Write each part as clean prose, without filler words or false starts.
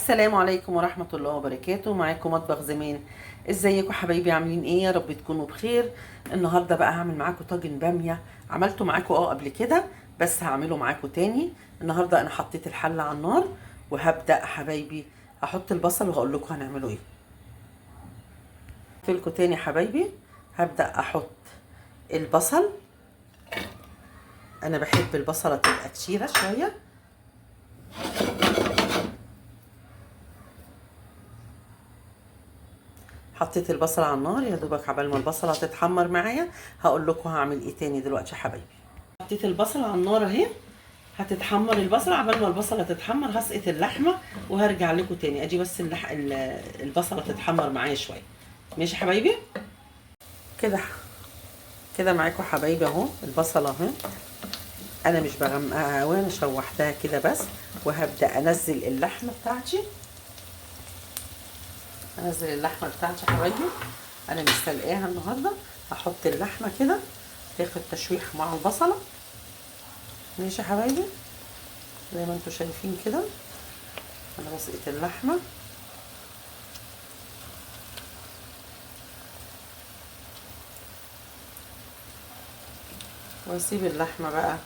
السلام عليكم ورحمة الله وبركاته. معاكم مطبخ زمان. ازيكم حبايبي؟ عاملين ايه؟ يا رب تكونوا بخير. النهاردة بقى هعمل معاكم طاجن بامية. عملته معاكم قبل كده، بس هعمله معاكم تاني. النهاردة انا حطيت الحلة على النار وهبدأ حبايبي احط البصل وهقول لكم هنعمله ايه. قلت لكم تاني حبايبي هبدأ احط البصل. انا بحب البصلة تبقى كتيرة شوية. حطيت البصل على النار يا دوبك عبال ما البصله تتحمر معايا. هقول لكم هعمل ايه تاني دلوقتي يا حبايبي. حطيت البصل على النار اهي، هتتحمر البصله. عبال ما البصله تتحمر هسقط اللحمه وهرجع لكم تاني. ادي بس البصله تتحمر معايا شويه. ماشي يا حبايبي؟ كده كده معاكم حبايبي اهو البصله اهي. انا مش بغمقها وانا شوحتها كده بس، وهبدا انزل اللحمه بتاعتي. انزل اللحمه بتاعتي يا حبايبي. انا مش سلقاها النهارده. هحط اللحمه كده تاخد تشويح مع البصله. ماشي يا حبايبي؟ زي ما انتم شايفين كده انا بسقط اللحمه. واسيب اللحمه بقى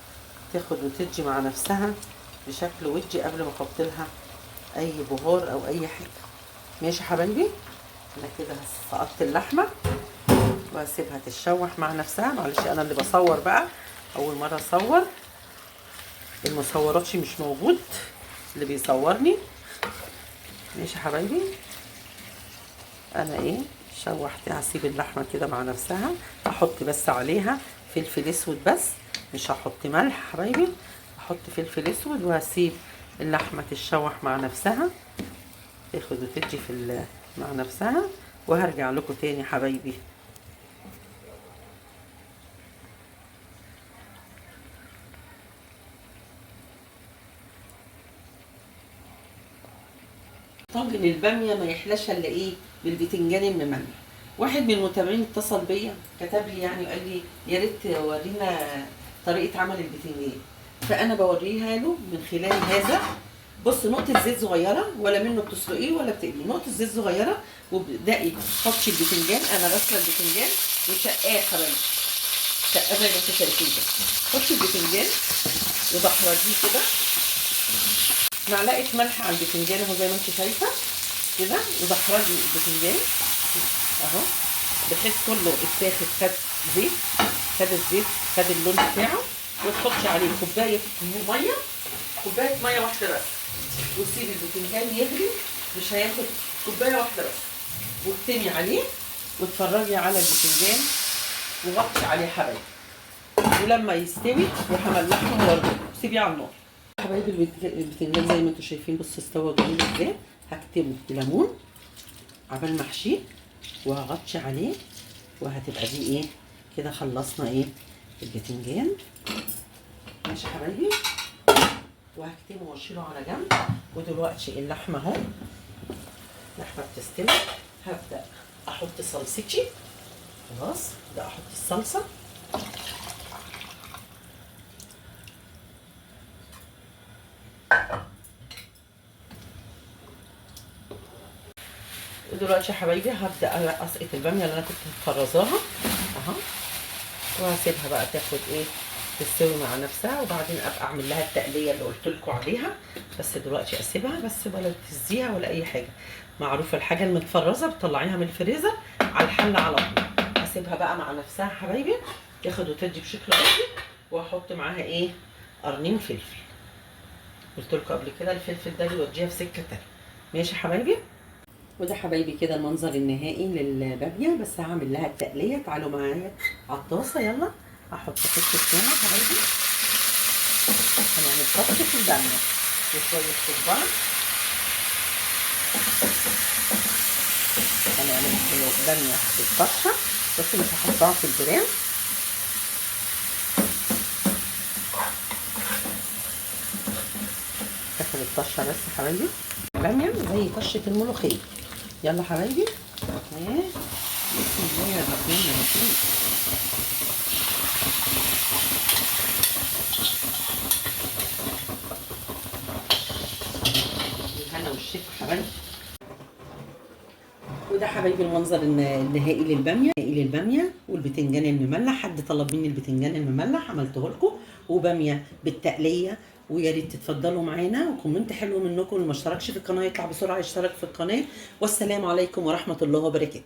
تاخد وتدي مع نفسها بشكل ودي قبل ما احط لها اي بهار او اي حاجه. ماشي يا حبايبي؟ انا كده سقطت اللحمه واسيبها تتشوح مع نفسها. معلش انا اللي بصور بقى، اول مره اصور. المصوراتش مش موجود اللي بيصورني. ماشي يا حبايبي؟ انا شوحت. هسيب اللحمه كده مع نفسها. هحط بس عليها فلفل اسود بس، مش هحط ملح يا حبايبي. هحط فلفل اسود وهسيب اللحمه تتشوح مع نفسها، تاخد وتدي مع نفسها، وهرجع لكم تاني حبايبي. طاجن الباميه ما يحلاش الا بالبتنجان المملح. واحد من المتابعين اتصل بيا كتب لي يعني وقال لي يا ريت ورينا طريقه عمل البتنجان، فانا بوريها له من خلال هذا. بص، نقطه زيت صغيره، ولا منه بتسلقيه ولا بتقليه. نقطه زيت صغيره وابدأي حطي البتنجان. انا غسله البتنجان وشقاه حبايبي، شقاه زي ما انتم شايفين كده. حطي البتنجان ودحرجيه كده. معلقه ملح على البتنجان اهو زي ما انت شايفه كده. ودحرجي البتنجان اهو بحيث كله اتاخد خد زيت، خد الزيت، خد اللون بتاعه. وتحطي عليه كوبايه ميه، كوبايه ميه واحده بس، وتسيبي البتنجان يغلي. مش هياخد كوبايه واحده بس، واكتمي عليه واتفرجي على البتنجان وغطي عليه حبايبي. ولما يستوي وهملحه برضه سيبيه على النار. حبايبي البتنجان زي ما انتم شايفين، بصوا استوى جميل ازاي. هكتمه بليمون عبال ما احشيه وهغطي عليه، وهتبقى دي كده خلصنا البتنجان. ماشي يا حبايبي؟ وهكتمه واشيله على جنب. ودلوقتي اللحمه اهو، اللحمه بتستوي. هبدا احط صلصتي. خلاص هبدا احط الصلصه. ودلوقتي يا حبايبي هبدا اسقط الباميه اللي انا كنت مفرزاها اهو، وهسيبها بقى تاخد تستوي مع نفسها، وبعدين ابقى اعمل لها التقليه اللي قلت لكم عليها. بس دلوقتي اسيبها بس، ولا تهزيها ولا اي حاجه. معروفه الحاجه المتفرزه بتطلعيها من الفريزر على الحله على طول. اسيبها بقى مع نفسها يا حبايبي تاخد وتدي بشكل بسيط. واحط معاها قرنين فلفل. قلت لكم قبل كده الفلفل ده بيوديها في سكه تانيه. ماشي يا حبايبي؟ وده حبايبي كده المنظر النهائي للباميه. بس هعمل لها التقليه. تعالوا معايا على الطاسه يلا. هحط حته تومه حبايبي. هنعمل طشه الباميه وشويه كزبره. هنعمل باميه بالطشه بس مش هحطها في البرام. تاخد الطشه بس يا حبايبي. باميه زي طشه الملوخيه. يلا حبايبي. بسم الله الرحمن الرحيم. بالهنا والشفا حبايبي. وده حبايبي المنظر النهائي للباميه والبتنجان المملح. حد طلب مني البتنجان المملح عملته لكم، وباميه بالتقليه. ويا ريت تتفضلوا معانا، وكومنت حلو منكم. اللي ما اشتركش في القناه يطلع بسرعه يشترك في القناه. والسلام عليكم ورحمه الله وبركاته.